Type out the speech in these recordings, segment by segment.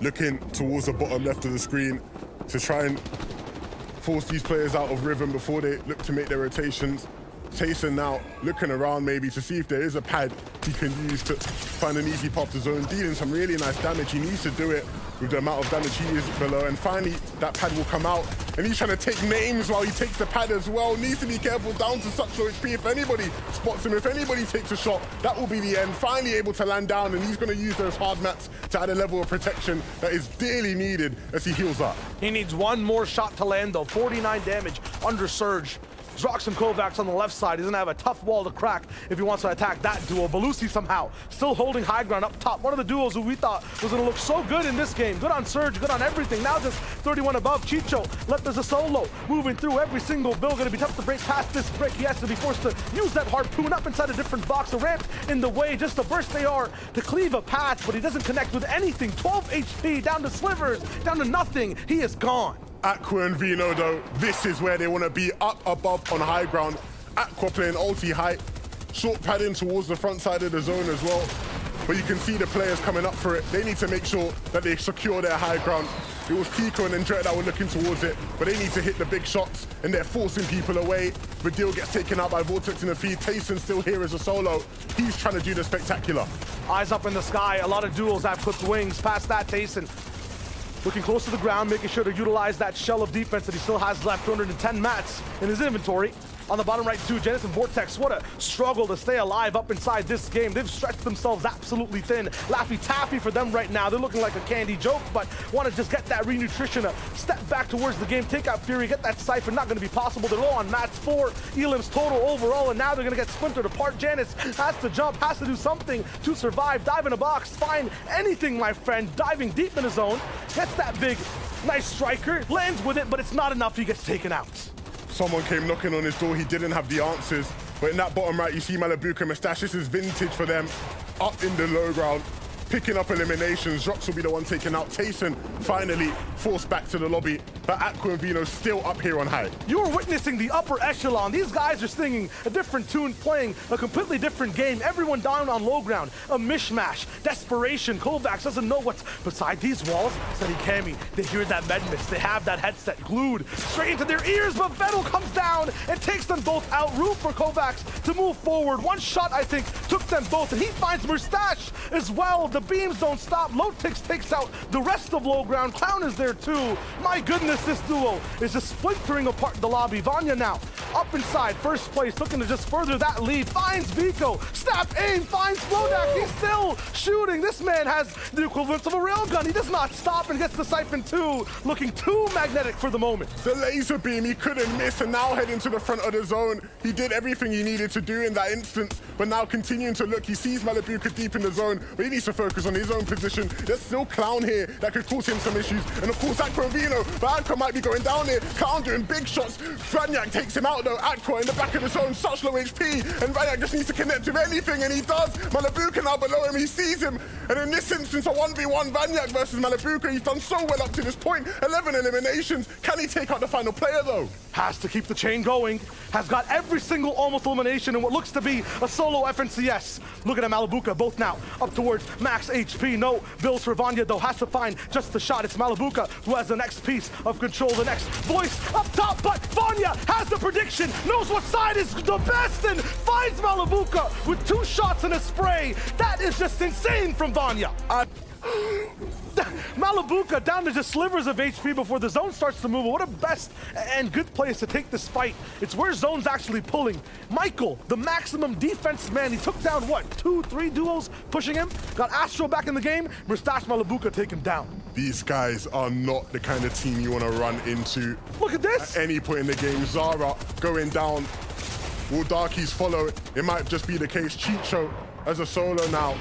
looking towards the bottom left of the screen to try and force these players out of rhythm before they look to make their rotations. Tayson now looking around maybe to see if there is a pad he can use to find an easy path to zone, dealing some really nice damage. He needs to do it with the amount of damage he is below, and finally that pad will come out, and he's trying to take names while he takes the pad as well. Needs to be careful, down to such low HP. If anybody spots him, if anybody takes a shot, that will be the end. Finally able to land down, and he's going to use those hard mats to add a level of protection that is dearly needed as he heals up. He needs one more shot to land though. 49 damage under Surge. Drox and Kovacs on the left side. He's gonna have a tough wall to crack if he wants to attack that duo. Belusi somehow still holding high ground up top. One of the duos who we thought was gonna look so good in this game. Good on Surge, good on everything. Now just 31 above. Chicho left as a solo. Moving through every single build. Gonna be tough to break past this brick. He has to be forced to use that harpoon up inside a different box. A ramp in the way. Just a burst they are to cleave a path, but he doesn't connect with anything. 12 HP, down to slivers, down to nothing. He is gone. Aqua and Vino though, this is where they want to be, up above on high ground. Aqua playing ulti height, short padding towards the front side of the zone as well. But you can see the players coming up for it. They need to make sure that they secure their high ground. It was Pico and Andret that were looking towards it, but they need to hit the big shots, and they're forcing people away. Badil gets taken out by Vortex in the feed. Tayson still here as a solo. He's trying to do the spectacular. Eyes up in the sky. A lot of duels have clipped wings. Past that, Tayson looking close to the ground, making sure to utilize that shell of defense that he still has left. 210 mats in his inventory. On the bottom right too, Genesis and Vortex, what a struggle to stay alive up inside this game. They've stretched themselves absolutely thin. Laffy Taffy for them right now. They're looking like a candy joke, but want to just get that renutrition, a step back towards the game, take out Fury, get that Cypher. Not going to be possible. They're low on mats. 4 elims total overall, and now they're going to get splintered apart. Janice has to jump, has to do something to survive. Dive in a box, find anything, my friend. Diving deep in his zone, gets that big, nice striker, lands with it, but it's not enough. He gets taken out. Someone came knocking on his door. He didn't have the answers. But in that bottom right, you see Malabuca Mustache. This is vintage for them. Up in the low ground, picking up eliminations. Drox will be the one taken out. Tayson finally forced back to the lobby. But Aqua and Vino still up here on high. You are witnessing the upper echelon. These guys are singing a different tune, playing a completely different game. Everyone down on low ground. A mishmash. Desperation. Kovacs doesn't know what's beside these walls. Steady Cammy. They hear that med mist. They have that headset glued straight into their ears, but Vettel comes down and takes them both out. Room for Kovacs to move forward. One shot, I think, took them both, and he finds Mustache as well. The beams don't stop. Lotix takes out the rest of low ground. Clown is there too. My goodness, this duo is just splintering apart the lobby. Vanya now up inside, first place, looking to just further that lead. Finds Vico. Snap aim, finds Flodak. He's still shooting. This man has the equivalent of a railgun. He does not stop and gets the Siphon 2. Looking too magnetic for the moment. The laser beam, he couldn't miss, and now heading to the front of the zone. He did everything he needed to do in that instance, but now continuing to look. He sees Malabuca deep in the zone, but he needs to focus on his own position. There's still Clown here that could cause him some issues, and of course Aqua and Vino, but Aqua might be going down here. Clown doing big shots. Vranyak takes him out though. Aqua in the back of the zone, such low HP, and Vranyak just needs to connect with anything, and he does. Malabuca now below him, he sees him, and in this instance, a 1v1 Vranyak versus Malabuca. He's done so well up to this point. 11 eliminations. Can he take out the final player though? Has to keep the chain going. Has got every single almost elimination in what looks to be a solo FNCS. Look at him, Malabuca, both now up towards max HP. No bills for Vanya though. Has to find just the shot. It's Malabuca who has the next piece of control, the next voice up top, but Vanya has the prediction, knows what side is the best, and finds Malabuca with 2 shots in a spray. That is just insane from Vanya. Malabuca down to just slivers of HP before the zone starts to move. What a best and good place to take this fight. It's where zone's actually pulling. Michael, the maximum defense man, he took down what, 2, 3 duos pushing him? Got Astro back in the game. Mustache Malabuca take him down. These guys are not the kind of team you want to run into. Look at this. At any point in the game. Zara going down. Will Darkies follow? It might just be the case. Chicho as a solo now.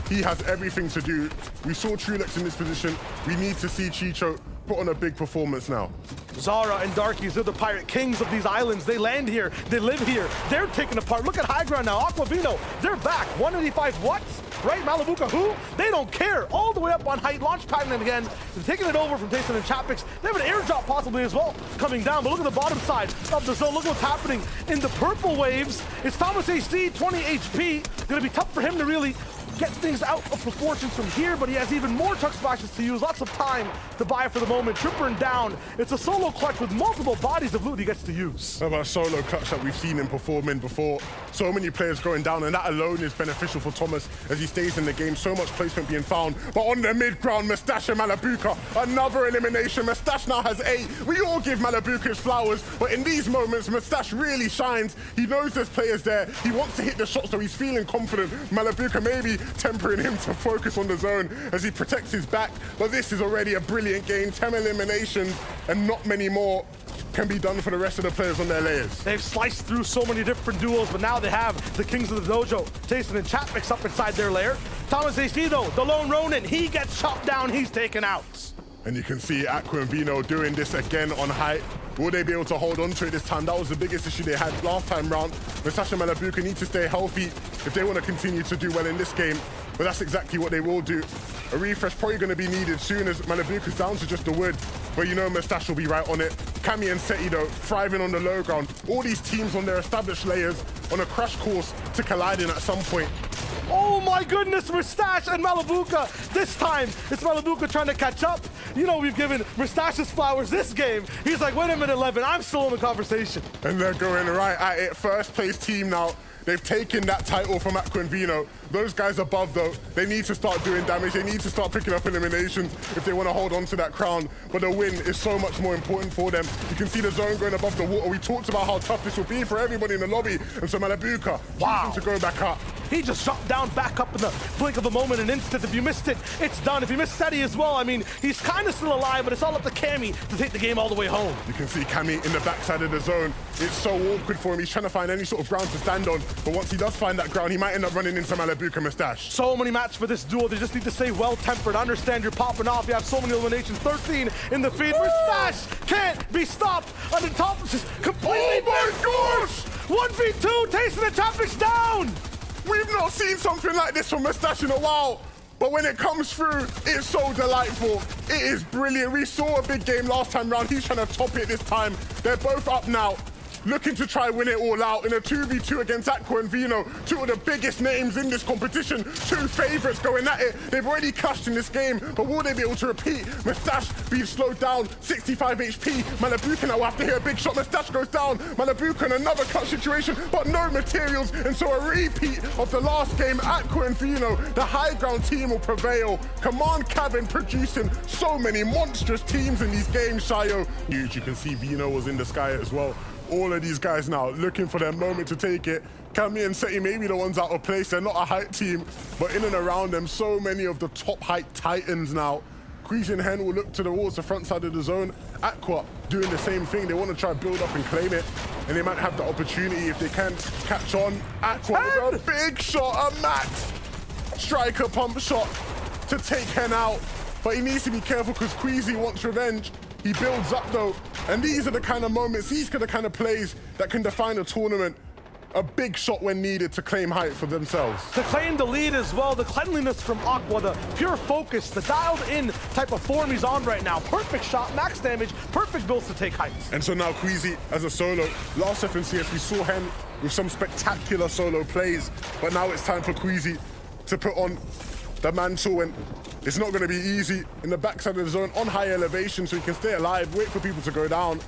He has everything to do. We saw Trulex in this position. We need to see Chicho put on a big performance now. Zara and Darkies, they're the pirate kings of these islands. They land here, they live here. They're taken apart. Look at high ground now. Aquavino, they're back. 185 what? Right, Malabuca who? They don't care. All the way up on height, launch padding them again. They're taking it over from Tayson and Chapex. They have an airdrop possibly as well coming down, but look at the bottom side of the zone. Look what's happening in the purple waves. It's Thomas HD, 20 HP. Gonna be tough for him to really get things out of proportions from here, but he has even more tuck splashes to use. Lots of time to buy for the moment. Tripper and down. It's a solo clutch with multiple bodies of loot he gets to use. How about a solo clutch that we've seen him perform in before? So many players going down, and that alone is beneficial for Thomas as he stays in the game. So much placement being found. But on the mid-ground, Mustache and Malabuca, another elimination. Mustache now has 8. We all give Malabuca his flowers, but in these moments, Mustache really shines. He knows there's players there. He wants to hit the shot, so he's feeling confident. Malabuca maybe tempering him to focus on the zone as he protects his back. But this is already a brilliant game. 10 eliminations and not many more can be done for the rest of the players on their layers. They've sliced through so many different duels, but now they have the kings of the dojo, Jason and Chapex, up inside their lair. Thomas AC, though, the lone Ronin, he gets chopped down, he's taken out. And you can see Aqua and Vino doing this again on height. Will they be able to hold on to it this time? That was the biggest issue they had last time round. Mustache and Malabuca need to stay healthy if they want to continue to do well in this game. But that's exactly what they will do. A refresh probably going to be needed soon as Malabuca's down to just the wood. But you know Mustache will be right on it. Kami and Seti, though, thriving on the low ground. All these teams on their established layers on a crash course to colliding at some point. Oh my goodness, Mustache and Malabuca. This time, it's Malabuca trying to catch up. You know, we've given Mustache's flowers this game. He's like, wait a minute, 11, I'm still in the conversation. And they're going right at it. First place team now. They've taken that title from Aqua and Vino. Those guys above, though, they need to start doing damage. They need to start picking up eliminations if they want to hold on to that crown. But the win is so much more important for them. You can see the zone going above the water. We talked about how tough this will be for everybody in the lobby. And so Malabuca, choosing to go back up. He just shot down back up in the blink of a moment, an instant. If you missed it, it's done. If you missed Seti as well, I mean, he's kind of still alive, but it's all up to Kami to take the game all the way home. You can see Kami in the backside of the zone. It's so awkward for him. He's trying to find any sort of ground to stand on. But once he does find that ground, he might end up running into Malabuca Mustache. So many matches for this duel. They just need to stay well-tempered. Understand you're popping off. You have so many eliminations. 13 in the feed. Mustache can't be stopped. On the top, just completely. Oh my gosh! 1v2, Tayson and Chapex down! We've not seen something like this from Mustache in a while. But when it comes through, it's so delightful. It is brilliant. We saw a big game last time round. He's trying to top it this time. They're both up now, looking to try win it all out in a 2v2 against Aqua and Vino. Two of the biggest names in this competition. Two favorites going at it. They've already clashed in this game, but will they be able to repeat? Mustache being slowed down, 65 HP. Malabuca now will have to hit a big shot. Mustache goes down. Malabuca in another clutch situation, but no materials. And so a repeat of the last game, Aqua and Vino. The high ground team will prevail. Command Cabin producing so many monstrous teams in these games, Shayo. Huge, you can see Vino was in the sky as well. All of these guys now looking for their moment to take it. Kami and Seti may be the ones out of place. They're not a height team, but in and around them, so many of the top height titans now. Queasy and Hen will look towards the front side of the zone. Aqua doing the same thing. They want to try build up and claim it, and they might have the opportunity if they can catch on. Aqua with a big shot, a max striker pump shot to take Hen out, but he needs to be careful because Queasy wants revenge. He builds up though, and these are the kind of moments, these are the kind of plays that can define a tournament. A big shot when needed to claim height for themselves. To claim the lead as well, the cleanliness from Aqua, the pure focus, the dialed in type of form he's on right now. Perfect shot, max damage, perfect builds to take heights. And so now Queasy as a solo. Last FNCS we saw Hen with some spectacular solo plays, but now it's time for Queasy to put on the mantle, and it's not going to be easy in the backside of the zone on high elevation, so he can stay alive, wait for people to go down.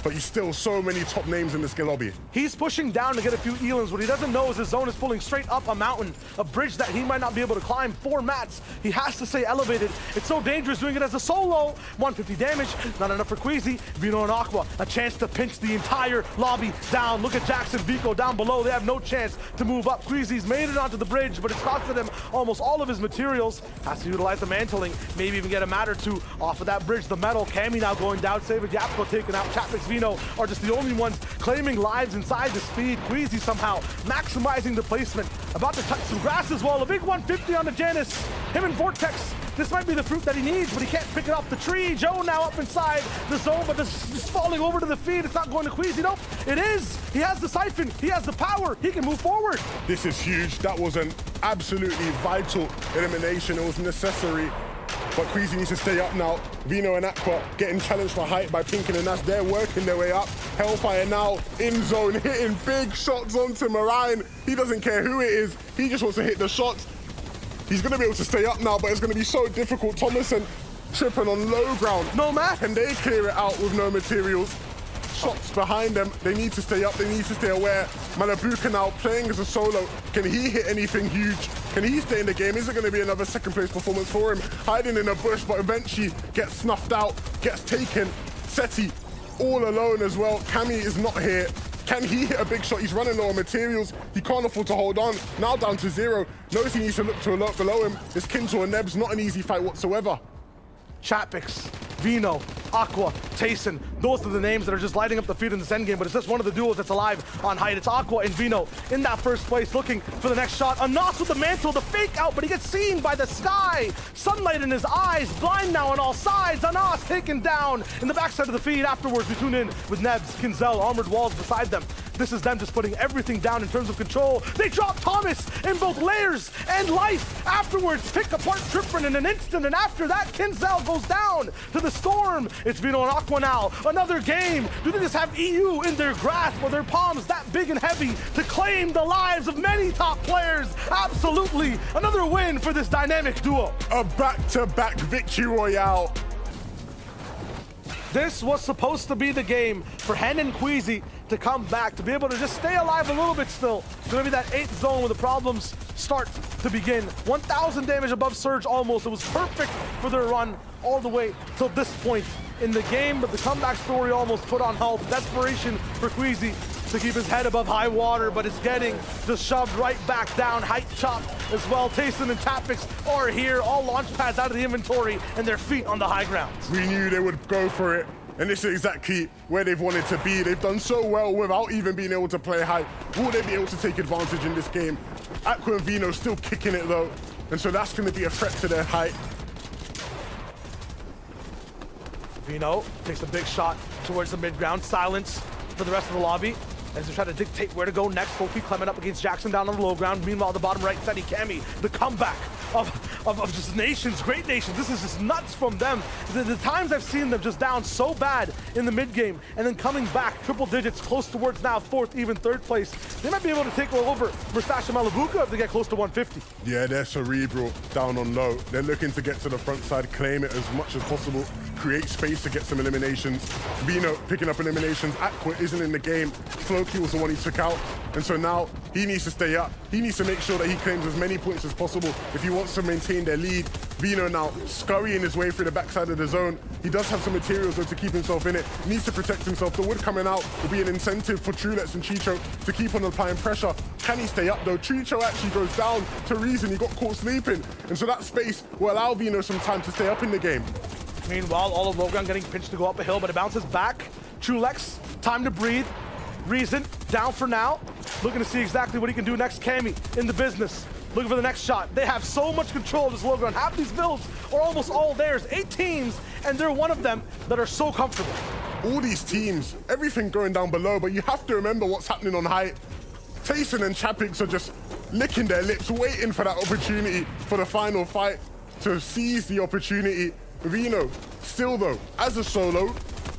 But he's still so many top names in the skill lobby. He's pushing down to get a few elans. What he doesn't know is his zone is pulling straight up a mountain, a bridge that he might not be able to climb. 4 mats. He has to stay elevated. It's so dangerous doing it as a solo. 150 damage, not enough for Queasy. Vino and Aqua, a chance to pinch the entire lobby down. Look at Jackson, Vico down below. They have no chance to move up. Queasy's made it onto the bridge, but it's costed him almost all of his materials. Has to utilize the mantling, maybe even get a mat or two off of that bridge. The metal, Kami now going down, Savage, Yapko taken out. Chapex, Vino are just the only ones claiming lives inside the speed. Queasy somehow maximizing the placement. About to touch some grass as well. A big 150 on the Janus. Him and Vortex. This might be the fruit that he needs, but he can't pick it off the tree. Joe now up inside the zone, but just falling over to the feed. It's not going to Queasy. Nope, it is. He has the siphon. He has the power. He can move forward. This is huge. That was an absolutely vital elimination. It was necessary. But Queasy needs to stay up now. Vino and Aqua getting challenged for height by Pinkin, and that's they're working their way up. Hellfire now in zone, hitting big shots onto Marine. He doesn't care who it is. He just wants to hit the shots. He's going to be able to stay up now, but it's going to be so difficult. Thomas and tripping on low ground. No match. Can they clear it out with no materials? Shots behind them. They need to stay up. They need to stay aware. Malabuca now playing as a solo. Can he hit anything huge? Can he stay in the game? Is it going to be another second place performance for him? Hiding in a bush, but eventually gets snuffed out, gets taken. Seti all alone as well. Cammy is not here. Can he hit a big shot? He's running low on materials. He can't afford to hold on. Now down to 0. Knows he needs to look to a lot below him. It's Kinzo and Nebs. Not an easy fight whatsoever. Chapex, Vino, Aqua, Tayson, those are the names that are just lighting up the feed in this endgame, but it's just one of the duos that's alive on height. It's Aqua and Vino in that first place, looking for the next shot. Anas with the mantle, the fake out, but he gets seen by the sky. Sunlight in his eyes, blind now on all sides. Anas taken down in the backside of the feed. Afterwards, we tune in with Nebs, Kinzel, armored walls beside them. This is them just putting everything down in terms of control. They drop Thomas in both layers and life. Afterwards, pick apart Trippin in an instant, and after that, Kinzel goes down to the storm. It's Vino and Aqua now. Another game. Do they just have EU in their grasp, or their palms that big and heavy to claim the lives of many top players? Absolutely. Another win for this dynamic duo. A back-to-back victory royale. This was supposed to be the game for Hen and Queasy to come back, to be able to just stay alive a little bit still. It's gonna be that 8th zone where the problems start to begin. 1,000 damage above Surge almost. It was perfect for their run all the way till this point in the game, but the comeback story almost put on halt. Desperation for Queasy to keep his head above high water, but it's getting just shoved right back down. Height chop as well. Tayson and Chapex are here, all launch pads out of the inventory and their feet on the high ground. We knew they would go for it, and this is exactly where they've wanted to be. They've done so well without even being able to play high. Will they be able to take advantage in this game? Aqua and Vino still kicking it though, and so that's going to be a threat to their height. Vino takes a big shot towards the mid-ground. Silence for the rest of the lobby as they try to dictate where to go next. Foki climbing up against Jackson down on the low ground. Meanwhile, the bottom right, Seti Cammy, the comeback of just nations, great nations. This is just nuts from them. The times I've seen them just down so bad in the mid game and then coming back triple digits, close towards now 4th, even 3rd place. They might be able to take over Mustache and Malabuca if they get close to 150. Yeah, they're cerebral down on low. They're looking to get to the front side, claim it as much as possible, create space to get some eliminations. Vino picking up eliminations. Aqua isn't in the game. Floki was the one he took out. And so now he needs to stay up. He needs to make sure that he claims as many points as possible if he wants to maintain their lead. Vino now scurrying his way through the backside of the zone. He does have some materials though to keep himself in it. Needs to protect himself. The wood coming out will be an incentive for Trulets and Chicho to keep on applying pressure. Can he stay up though? Chicho actually goes down to Reason. He got caught sleeping. And so that space will allow Vino some time to stay up in the game. Meanwhile, all of Logan getting pinched to go up a hill, but it bounces back. Trulex, time to breathe. Reason, down for now. Looking to see exactly what he can do next. Cammy, in the business. Looking for the next shot. They have so much control of this Logan. Half these builds are almost all theirs. 8 teams, and they're one of them that are so comfortable. All these teams, everything going down below, but you have to remember what's happening on height. Tayson and Chapex are just licking their lips, waiting for that opportunity for the final fight to seize the opportunity. Vino, still though, as a solo,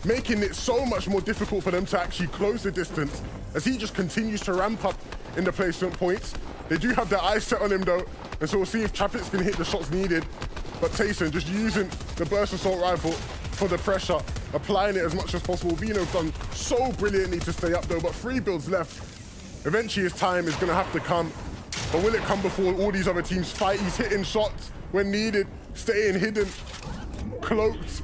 making it so much more difficult for them to actually close the distance as he just continues to ramp up in the placement points. They do have their eyes set on him though, and so we'll see if Chapex can hit the shots needed. But Tayson just using the burst assault rifle for the pressure, applying it as much as possible. Vino's done so brilliantly to stay up though, but 3 builds left. Eventually his time is gonna have to come, but will it come before all these other teams fight? He's hitting shots when needed, staying hidden, cloaked.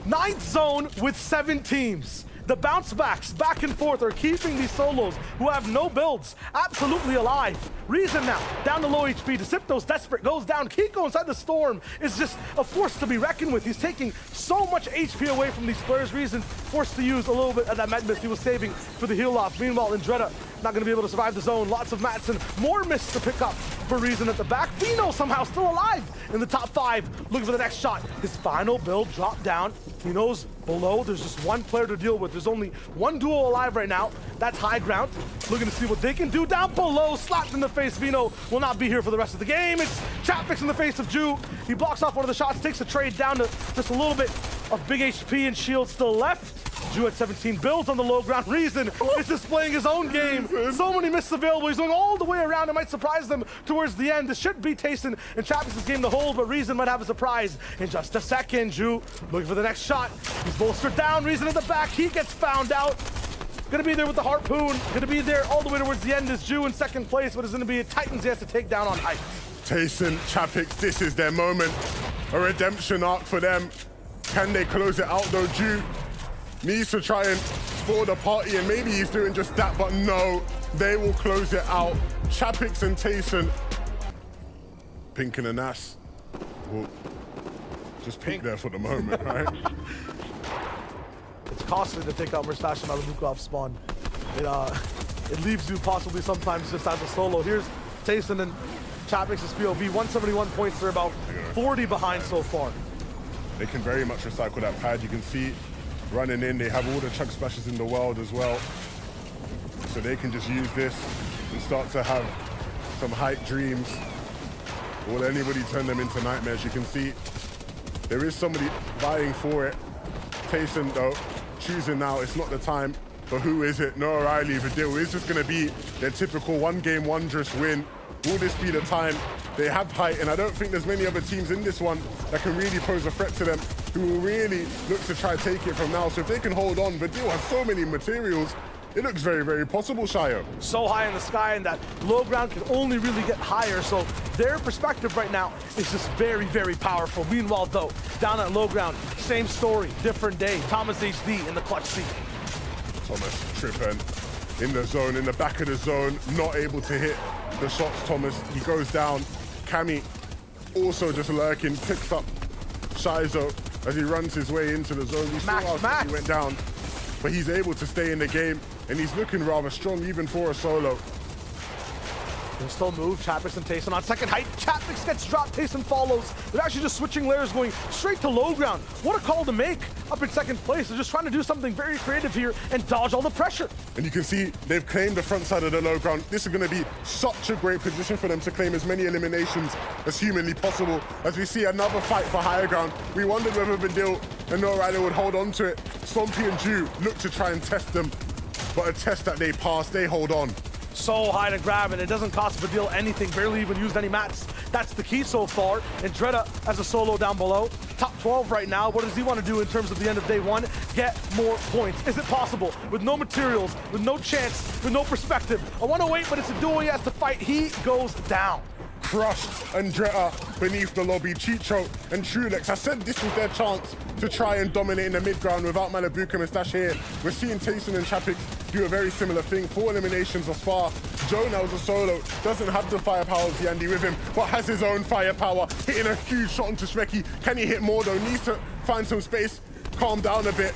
9th zone with 7 teams. The bounce backs back and forth are keeping these solos who have no builds absolutely alive. Reason now, down to low HP. Decepto's desperate, goes down. Kiko inside the storm is just a force to be reckoned with. He's taking so much HP away from these players. Reason forced to use a little bit of that med mist he was saving for the heal off. Meanwhile, Andretta not going to be able to survive the zone. Lots of mats and more mist to pick up for Reason at the back. Vino somehow still alive in the top 5. Looking for the next shot. His final build dropped down. He knows below there's just one player to deal with. There's only one duo alive right now. That's high ground. Looking to see what they can do down below. Slapped in the face. Vino will not be here for the rest of the game. It's Chapex in the face of Ju. He blocks off one of the shots, takes a trade down to just a little bit of big HP and shield still left. Ju at 17 builds on the low ground. Reason is displaying his own game. So many misses available. He's going all the way around. It might surprise them towards the end. This should be Tayson and Chapex's game to hold, but Reason might have a surprise in just a second. Ju looking for the next shot. He's bolstered down. Reason in the back. He gets found out. Gonna be there with the harpoon. Gonna be there all the way towards the end is Ju in second place, but it's gonna be Titans he has to take down on height. Tayson, Chapex, this is their moment. A redemption arc for them. Can they close it out though? Ju needs to try and spoil the party, and maybe he's doing just that, but no, they will close it out. Chapex and Tayson. Pink and Anas. Well, just pink there for the moment, right? It's costly to take out Mustache and Malabuca off spawn. It leaves you possibly sometimes just as a solo. Here's Tayson and Chapex's POV. 171 points. They're about 40 behind so far. They can very much recycle that pad. You can see running in. They have all the chunk splashes in the world as well. So they can just use this and start to have some height dreams. Will anybody turn them into nightmares? You can see there is somebody vying for it. Tayson, though, choosing now. It's not the time. But who is it? No O'Reilly. Vidil is just going to be their typical one-game wondrous win. Will this be the time? They have height, and I don't think there's many other teams in this one that can really pose a threat to them, who will really look to try to take it from now. So if they can hold on, Vidil has so many materials. It looks very, very possible, Shayo. So high in the sky, and that low ground can only really get higher. So their perspective right now is just very, very powerful. Meanwhile, though, down at low ground, same story, different day. Thomas HD in the clutch seat. Thomas tripping in the zone, in the back of the zone, not able to hit the shots. Thomas, he goes down. Cammy also just lurking, picks up Shizo as he runs his way into the zone. We saw how he went down, but he's able to stay in the game, and he's looking rather strong even for a solo. They'll still move. Chapex and Tayson on second height. Chapex gets dropped. Tayson follows. They're actually just switching layers, going straight to low ground. What a call to make up in second place. They're just trying to do something very creative here and dodge all the pressure. And you can see they've claimed the front side of the low ground. This is going to be such a great position for them to claim as many eliminations as humanly possible. As we see another fight for higher ground, we wondered whether Vidil and No Rider would hold on to it. Stompy and Ju look to try and test them, but a test that they pass, they hold on. So high to grab, and it doesn't cost Vidil anything, barely even used any mats. That's the key so far. And Dreda as a solo down below. Top 12 right now. What does he want to do in terms of the end of day one? Get more points. Is it possible? With no materials, with no chance, with no perspective. I want to wait, but it's a duel he has to fight. He goes down. Crushed and Dreda beneath the lobby. Chicho and Trulex. I said this was their chance to try and dominate in the mid-ground without Malabuca and Mustache here. We're seeing Tayson and Chapex do a very similar thing. 4 eliminations thus far. Joe now is a solo, doesn't have the firepower of Yandy with him, but has his own firepower. Hitting a huge shot onto Shrekky. Can he hit more though? Needs to find some space, calm down a bit.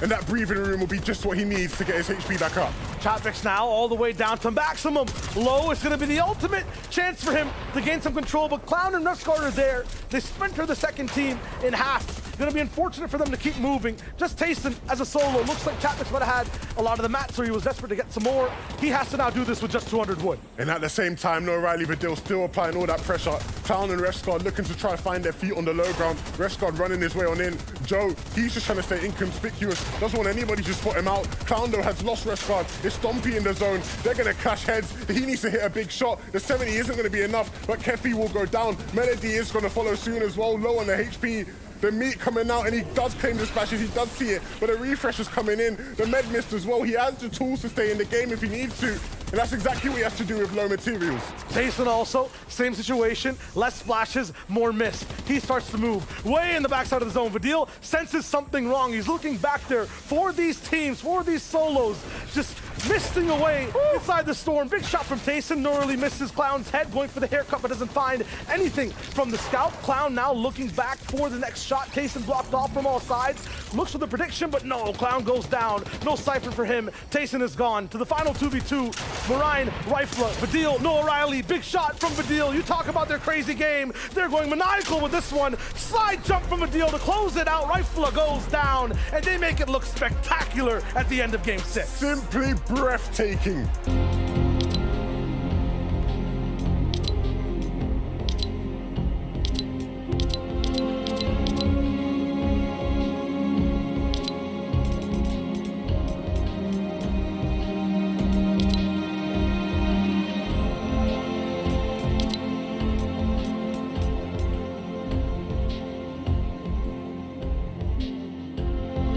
And that breathing room will be just what he needs to get his HP back up. Chapex now all the way down to maximum. Low is going to be the ultimate chance for him to gain some control, but Clown and Rushguard are there. They splinter the second team in half. Going to be unfortunate for them to keep moving. Just Tayson as a solo. Looks like Chapex might have had a lot of the mats, so he was desperate to get some more. He has to now do this with just 200 wood. And at the same time, No Riley Vidil still applying all that pressure. Clown and Rushguard looking to try and find their feet on the low ground. Rushguard running his way on in. Joe, he's just trying to stay inconspicuous. Doesn't want anybody to spot him out. Clown though has lost Rushguard. It's Stompy in the zone. They're going to clash heads. He needs to hit a big shot. The 70 isn't going to be enough, but Kefi will go down. Melody is going to follow soon as well. Low on the HP. The meat coming out, and he does claim the splashes. He does see it, but the refresh is coming in. The med mist as well. He has the tools to stay in the game if he needs to, and that's exactly what he has to do with low materials. Tayson also, same situation. Less splashes, more mist. He starts to move way in the backside of the zone. Vidil senses something wrong. He's looking back there for these teams, for these solos, just misting away inside the storm. Big shot from Tayson. Narrowly misses Clown's head, going for the haircut, but doesn't find anything from the scout. Clown now looking back for the next shot. Tayson blocked off from all sides. Looks for the prediction, but no. Clown goes down. No Cypher for him. Tayson is gone. To the final 2v2. Marine, Rifla, Vidil, no O'Reilly. Big shot from Vidil. You talk about their crazy game. They're going maniacal with this one. Slide jump from Vidil to close it out. Rifla goes down, and they make it look spectacular at the end of game 6. Simply breathtaking.